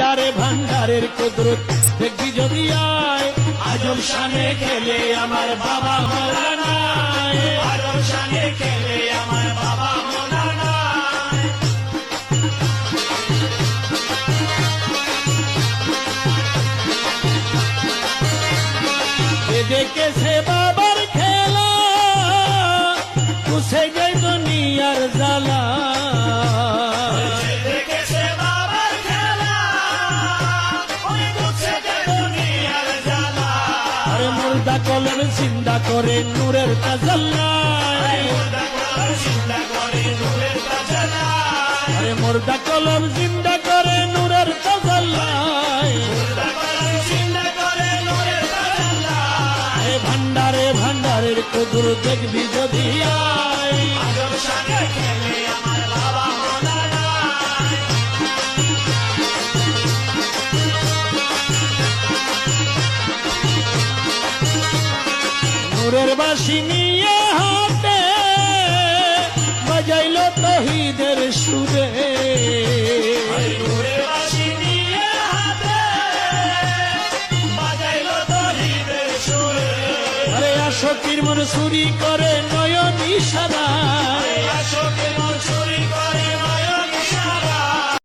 ভান্ডারে ভান্ডারের কুদরত দেখবি যদি আয় আজম শানে খেলে আমার বাবা মৌলানা আজম শানে খেলে আমার বাবা মৌলানা দেখেছে বাবার খেলা মুছে গই দুনিয়ার জ্বালা দেখেছে বাবার খেলা মুছে গই দুনিয়ার জ্বালা আরে মুর্দা কলম জিন্দা করে নূরের তাজাল্লা আরে মুর্দা কলম জিন্দা করে নূরের তাজাল্লা ভান্ডারে ভান্ডারের কুদুর দেখবি যদি আয় আজম শানে খেলে আমার বাবা মৌলানা নূরের বাঁশি নিয়ে হাতে বাজাইল তহিদের সুরে নূরের বাঁশি নিয়ে হাতে বাজাইল তহিদের সুরে আরে আশকির মন চুরি করে নয়ন ইশারা আশকির মন